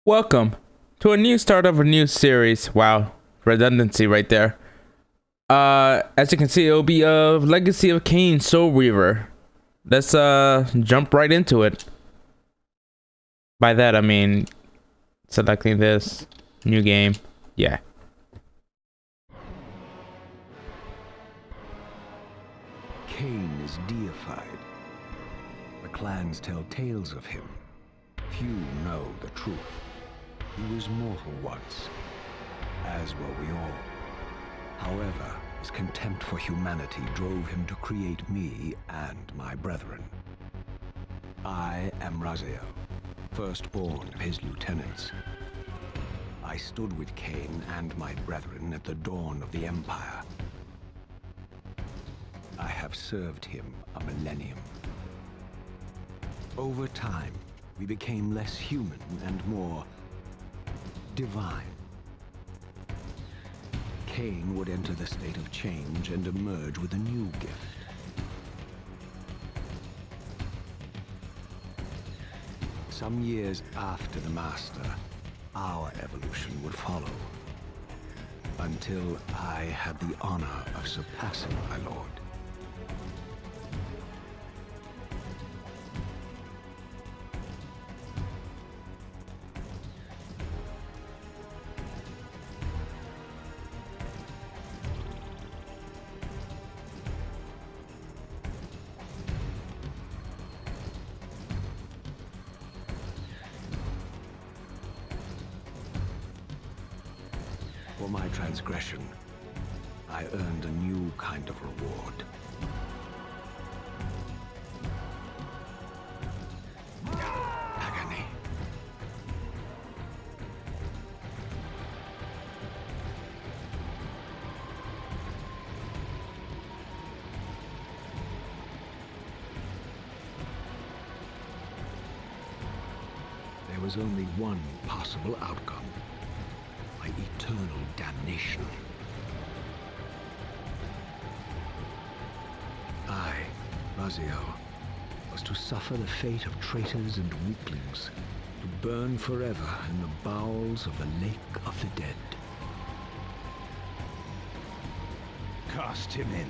Welcome to a new start of a new series. Wow, redundancy right there. As you can see, it'll be a Legacy of Kain Soul Reaver. Let's jump right into it. By that I mean selecting this new game. Yeah. Kain is deified. The clans tell tales of him. Few know the truth. He was mortal once, as were we all. However, his contempt for humanity drove him to create me and my brethren. I am Raziel, firstborn of his lieutenants. I stood with Kain and my brethren at the dawn of the Empire. I have served him a millennium. Over time, we became less human and more divine. Kain would enter the state of change and emerge with a new gift. Some years after the Master, our evolution would follow. Until I had the honor of surpassing my lord. For my transgression, I earned a new kind of reward. Agony. There was only one possible outcome. My eternal damnation. I, Raziel, was to suffer the fate of traitors and weaklings, to burn forever in the bowels of the Lake of the Dead. Cast him in.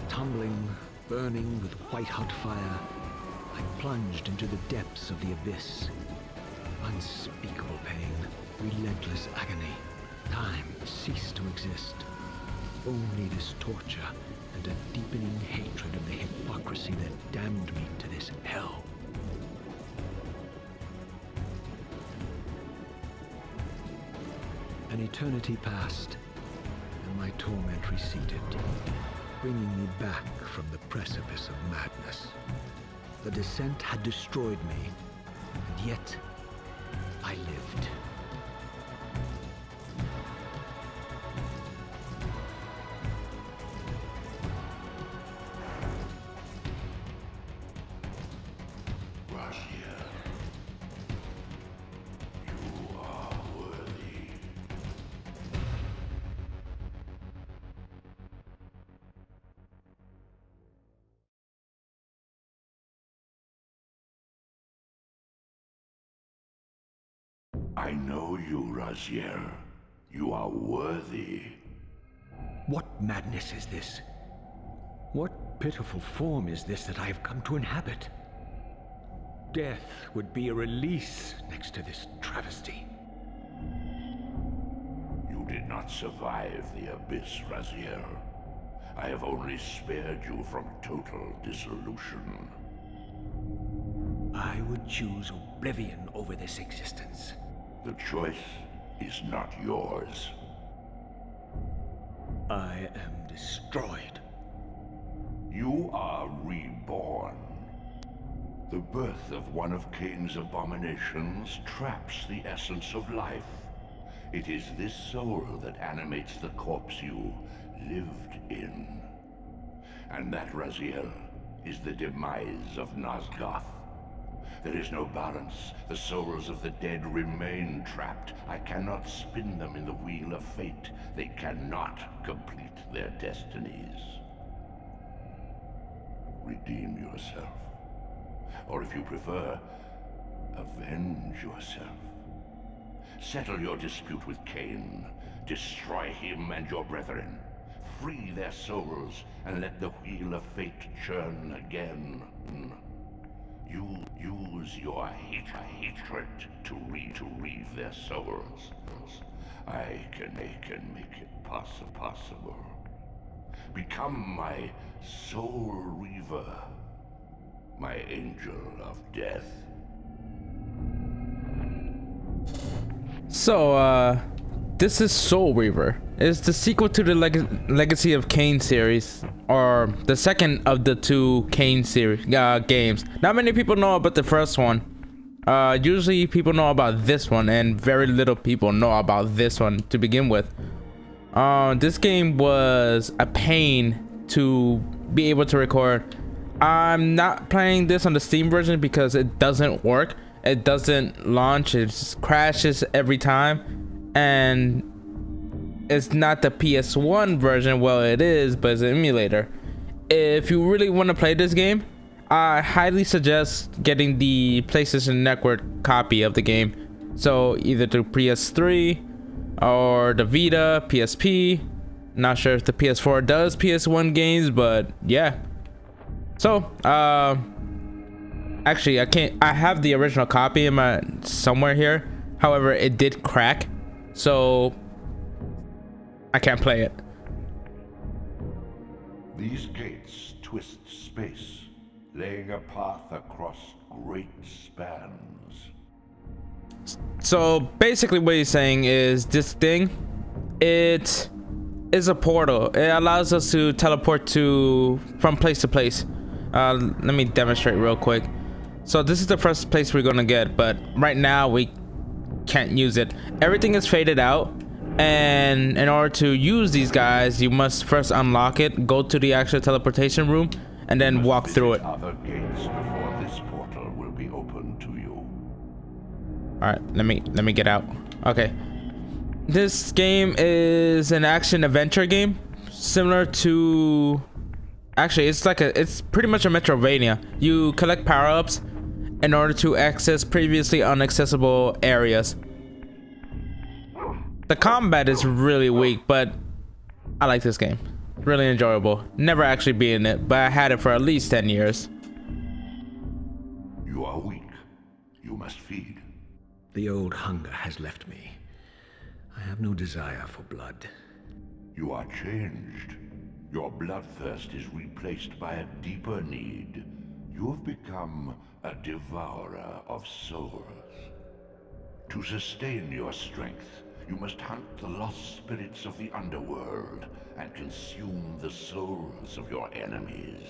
Tumbling, burning with white-hot fire, I plunged into the depths of the abyss. Unspeakable pain, relentless agony. Time ceased to exist. Only this torture and a deepening hatred of the hypocrisy that damned me to this hell. An eternity passed, and my torment receded, bringing me back from the precipice of madness. The descent had destroyed me, and yet I lived. Raziel, you are worthy. I know you, Raziel. You are worthy. What madness is this? What pitiful form is this that I have come to inhabit? Death would be a release next to this travesty. You did not survive the abyss, Raziel. I have only spared you from total dissolution. I would choose oblivion over this existence. The choice is not yours. I am destroyed. You are reborn. The birth of one of Kain's abominations traps the essence of life. It is this soul that animates the corpse you lived in. And that, Raziel, is the demise of Nosgoth. There is no balance. The souls of the dead remain trapped. I cannot spin them in the wheel of fate. They cannot complete their destinies. Redeem yourself. Or if you prefer, avenge yourself. Settle your dispute with Cain. Destroy him and your brethren. Free their souls and let the wheel of fate churn again. You use your hatred to reave their souls. I can make it possible. Become my soul reaver, my angel of death. So, this is Soul Reaver. It's the sequel to the Legacy of Kain series, or the second of the two Kain series games. Not many people know about the first one. Usually people know about this one, and very little people know about this one to begin with. This game was a pain to be able to record. I'm not playing this on the Steam version because it doesn't work. It doesn't launch. It just crashes every time, and it's not the PS1 version. Well, it is, but it's an emulator. If you really want to play this game, I highly suggest getting the PlayStation Network copy of the game. So either through PS3 or the Vita, PSP. Not sure if the PS4 does PS1 games, but yeah. So, actually, I have the original copy in my somewhere here. However, it did crack, so I can't play it. These gates twist space, laying a path across great spans. So basically what he's saying is this thing, it is a portal. It allows us to teleport from place to place. Let me demonstrate real quick. So this is the first place we're gonna get, but right now we can't use it. Everything is faded out, and in order to use these guys, you must first unlock it, go to the actual teleportation room, and then walk through it. Other gates before this portal will be open to you. All right, let me get out. Okay, this game is an action adventure game, similar to, actually it's pretty much a Metrovania. You collect power-ups in order to access previously inaccessible areas. The combat is really weak, but I like this game. Really enjoyable. Never actually beaten it, but I had it for at least 10 years. You are weak. You must feed. The old hunger has left me. I have no desire for blood. You are changed. Your bloodthirst is replaced by a deeper need. You have become a devourer of souls. To sustain your strength, you must hunt the lost spirits of the underworld and consume the souls of your enemies.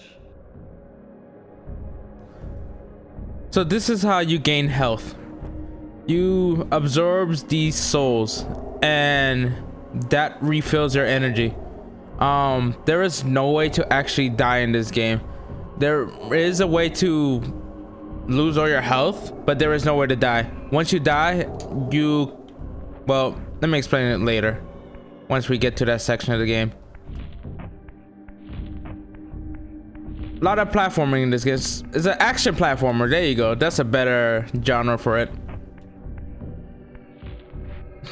So this is how you gain health. You absorbs these souls, and that refills your energy. There is no way to actually die in this game. There is a way to lose all your health, but there is no way to die. Once you die, well, let me explain it later, once we get to that section of the game. A lot of platforming in this game. It's an action platformer. There you go. That's a better genre for it.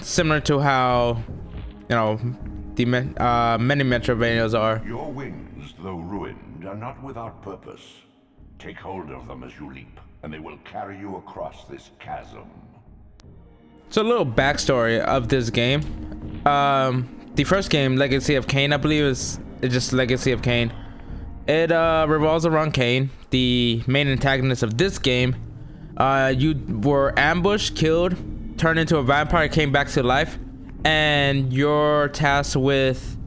Similar to how, you know, the many Metrovanias are. Your wings, though ruined, are not without purpose. Take hold of them as you leap, and they will carry you across this chasm. So a little backstory of this game. The first game, Legacy of Kain, I believe it's just Legacy of Kain. It revolves around Kain, the main antagonist of this game. You were ambushed, killed, turned into a vampire, came back to life, and you're tasked with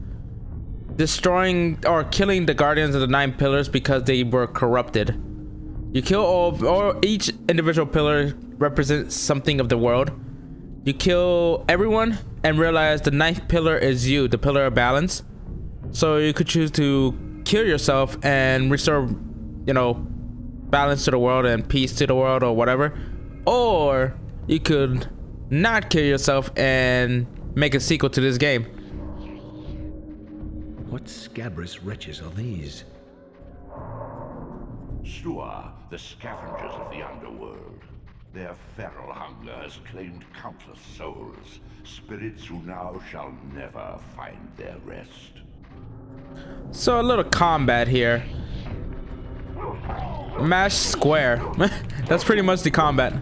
destroying or killing the guardians of the 9 pillars because they were corrupted. You kill or each individual pillar represents something of the world. You kill everyone and realize the 9th pillar is you, the pillar of balance. So you could choose to kill yourself and restore, you know, balance to the world and peace to the world or whatever, or you could not kill yourself and make a sequel to this game. What scabrous wretches are these? Stua, the scavengers of the underworld. Their feral hunger has claimed countless souls, spirits who now shall never find their rest. So a little combat here. Mash square. That's pretty much the combat.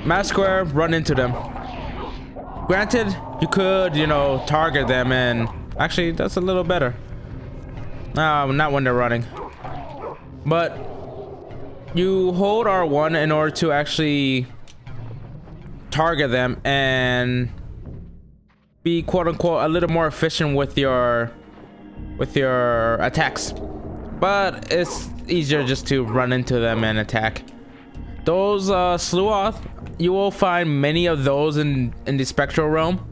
Mash square, run into them. Granted, you could, you know, target them, and actually that's a little better. Not when they're running. But you hold R1 in order to actually target them and be quote unquote a little more efficient with your attacks. But it's easier just to run into them and attack. Those Sloth, you will find many of those in the spectral realm,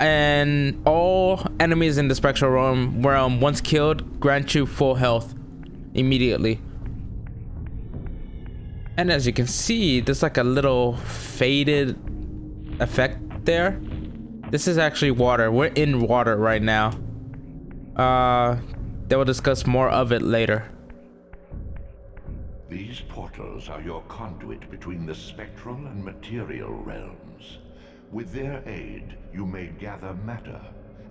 and all enemies in the spectral realm once killed grant you full health immediately. And as you can see, there's like a little faded effect there. This is actually water. We're in water right now. They will discuss more of it later. These portals are your conduit between the spectral and material realms. With their aid, you may gather matter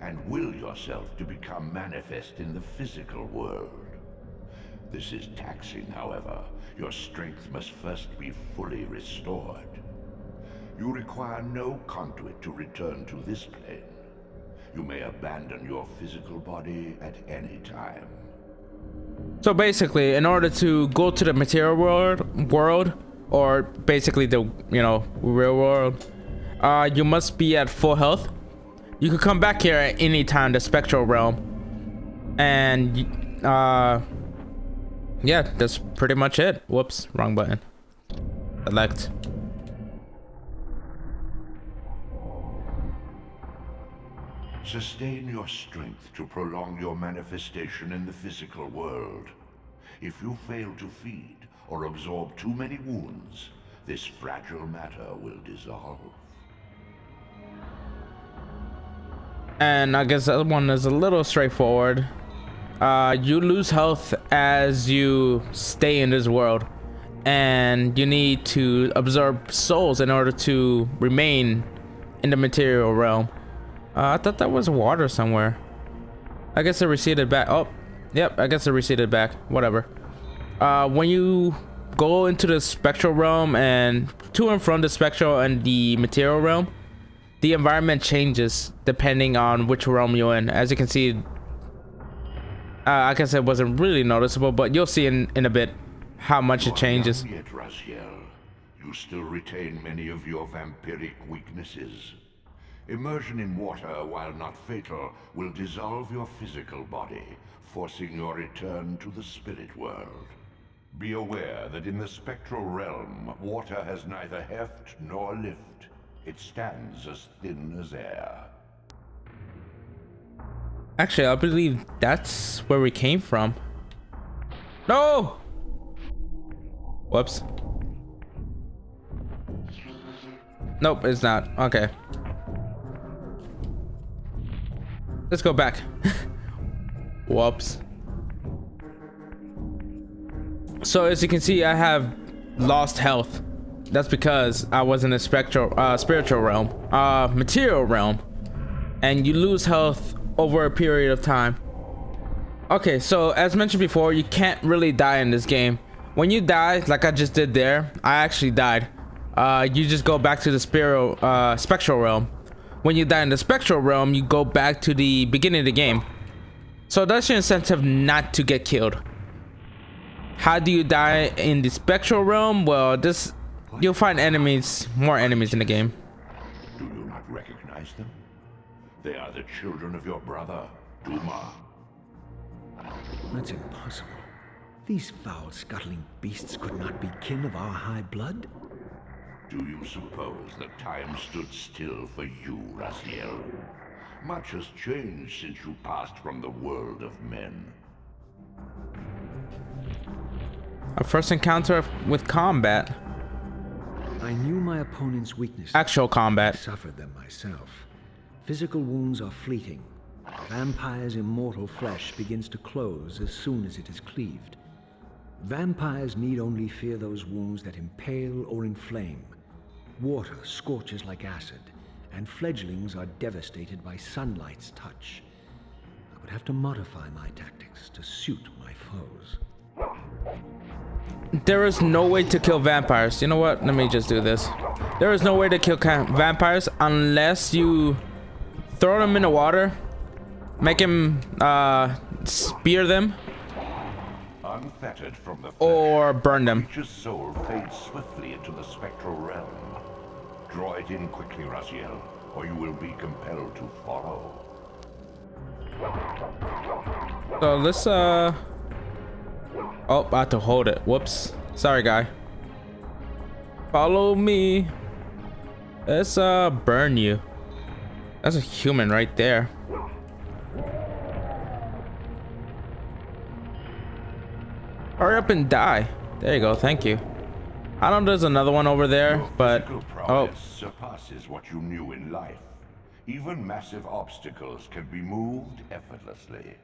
and will yourself to become manifest in the physical world. This is taxing, however. Your strength must first be fully restored. You require no conduit to return to this plane. You may abandon your physical body at any time. So basically, in order to go to the material world, or basically the, you know, real world, you must be at full health. You could come back here at any time, the spectral realm, and yeah, that's pretty much it. Whoops, wrong button. Select. Sustain your strength to prolong your manifestation in the physical world. If you fail to feed or absorb too many wounds, this fragile matter will dissolve. And I guess that one is a little straightforward. You lose health as you stay in this world, and you need to absorb souls in order to remain in the material realm. I thought that was water somewhere. I guess it receded back. Oh, yep, I guess it receded back. Whatever. When you go into the spectral realm and to and from the spectral and the material realm, the environment changes depending on which realm you're in. As you can see, I guess it wasn't really noticeable, but you'll see in a bit how much it changes. Yet, Raziel, you still retain many of your vampiric weaknesses. Immersion in water, while not fatal, will dissolve your physical body, forcing your return to the spirit world. Be aware that in the spectral realm, water has neither heft nor lift. It stands as thin as air. Actually, I believe that's where we came from. No! Whoops. Nope, it's not. Okay. Let's go back. Whoops. So as you can see, I have lost health. That's because I was in a spiritual realm, material realm, and you lose health over a period of time. Okay, so as mentioned before, you can't really die in this game. When you die, like I just did there, I actually died. You just go back to the spectral realm. When you die in the spectral realm, you go back to the beginning of the game. So that's your incentive not to get killed. How do you die in the spectral realm? Well, you'll find more enemies in the game. Do you not recognize them? They are the children of your brother, Duma. That's impossible. These foul, scuttling beasts could not be kin of our high blood. Do you suppose that time stood still for you, Raziel? Much has changed since you passed from the world of men. A first encounter with combat. I knew my opponent's weaknesses. Actual I combat. suffered them myself. Physical wounds are fleeting. A vampire's immortal flesh begins to close as soon as it is cleaved. Vampires need only fear those wounds that impale or inflame. Water scorches like acid, and fledglings are devastated by sunlight's touch. I would have to modify my tactics to suit my foes. There is no way to kill vampires. You know what? Let me just do this. There is no way to kill vampires unless you throw them in the water, make him spear them, Unfettered from the or burn them. creature's soul fades swiftly into the spectral realm. Draw it in quickly, Raziel, or you will be compelled to follow. So let's oh, I have to hold it. Whoops. Sorry, guy. Follow me. Let's burn you. That's a human right there. Hurry up and die. There you go. Thank you. I know there's another one over there, but Physical oh, prowess surpasses what you knew in life. Even massive obstacles can be moved effortlessly.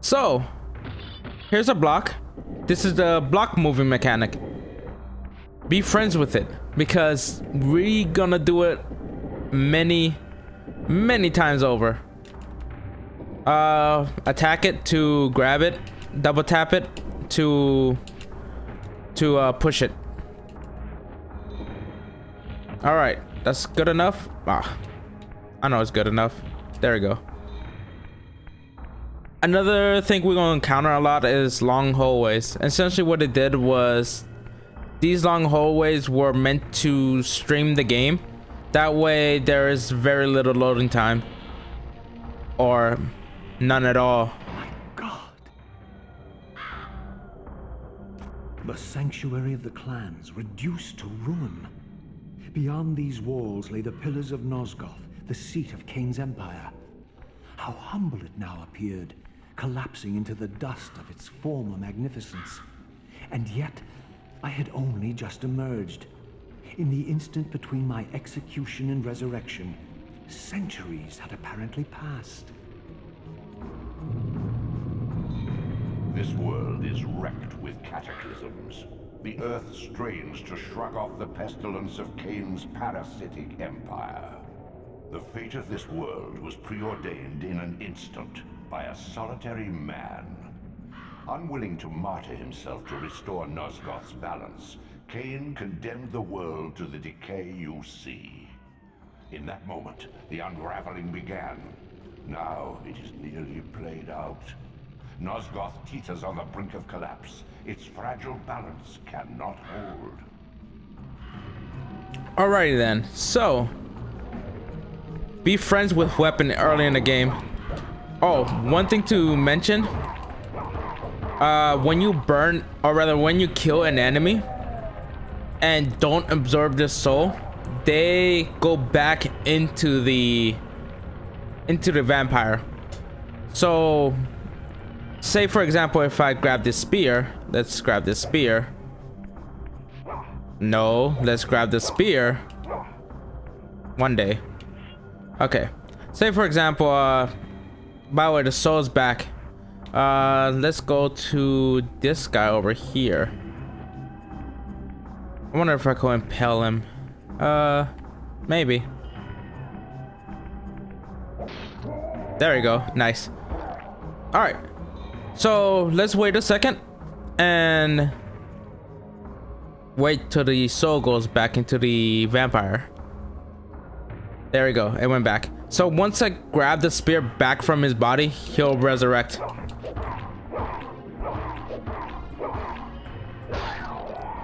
so here's a block. This is the block moving mechanic. Be friends with it because we're gonna do it many times over. Attack it to grab it, double tap it to push it. All right, that's good enough. I know it's good enough. There we go. Another thing we're gonna encounter a lot is long hallways. Essentially what it did was these long hallways were meant to stream the game. That way there is very little loading time, or none at all. My God! The sanctuary of the clans reduced to ruin. Beyond these walls lay the pillars of Nosgoth, the seat of Kain's empire. How humble it now appeared, collapsing into the dust of its former magnificence. And yet, I had only just emerged. In the instant between my execution and resurrection, centuries had apparently passed. This world is wrecked with cataclysms. The earth strains to shrug off the pestilence of Kain's parasitic empire. The fate of this world was preordained in an instant by a solitary man. Unwilling to martyr himself to restore Nosgoth's balance, Kain condemned the world to the decay you see. In that moment, the unraveling began. Now it is nearly played out. Nosgoth teeters on the brink of collapse. Its fragile balance cannot hold. Alrighty then. So be friends with weapon early in the game. Oh, one thing to mention. When you burn, or rather when you kill an enemy and don't absorb their soul, they go back into the vampire. So say for example, if I grab this spear, let's grab this spear. No, let's grab the spear. One day. Okay. Say for example, by the way, the soul's back. Let's go to this guy over here. I wonder if I can impale him. Maybe. There we go. Nice. All right. So let's wait a second and wait till the soul goes back into the vampire. There we go. It went back. So once I grab the spear back from his body, he'll resurrect.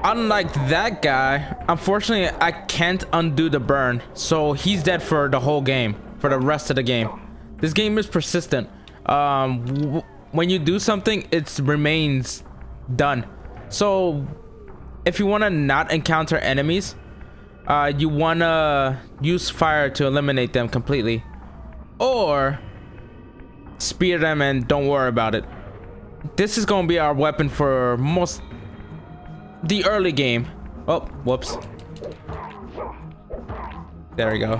Unlike that guy, unfortunately, I can't undo the burn. So he's dead for the whole game, for the rest of the game. This game is persistent. When you do something, it remains done. So if you want to not encounter enemies, you want to use fire to eliminate them completely, or spear them and don't worry about it. This is going to be our weapon for most the early game. Oh, whoops. There we go.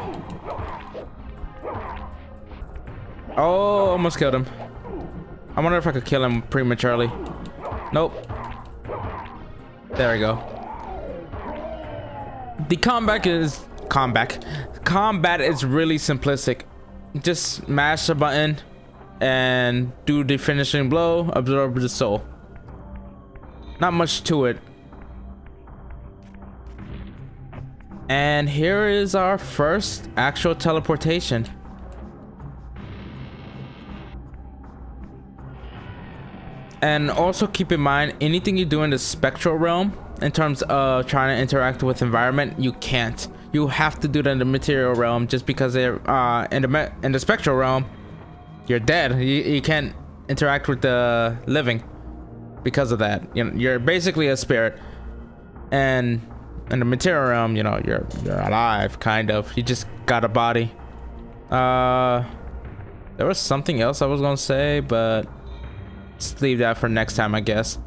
Oh, almost killed him. I wonder if I could kill him prematurely. Nope. There we go. The combat is really simplistic. Just mash the button and do the finishing blow, absorb the soul. Not much to it. And here is our first actual teleportation. And also keep in mind, anything you do in the spectral realm, in terms of trying to interact with environment, you can't. You have to do that in the material realm, just because they're in the spectral realm, you're dead. You can't interact with the living because of that. You know, you're basically a spirit, and in the material realm, you know, you're alive, kind of. You just got a body. There was something else I was gonna say, but let's leave that for next time, I guess.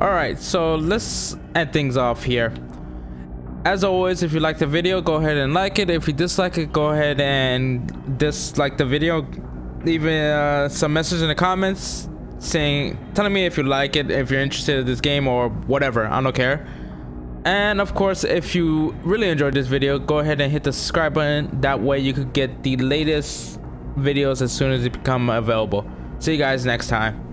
Alright, so let's end things off here. As always, if you like the video, go ahead and like it. If you dislike it, go ahead and dislike the video. Leave some message in the comments telling me if you like it, if you're interested in this game or whatever. I don't care. And of course, if you really enjoyed this video, go ahead and hit the subscribe button. That way you could get the latest videos as soon as they become available. See you guys next time.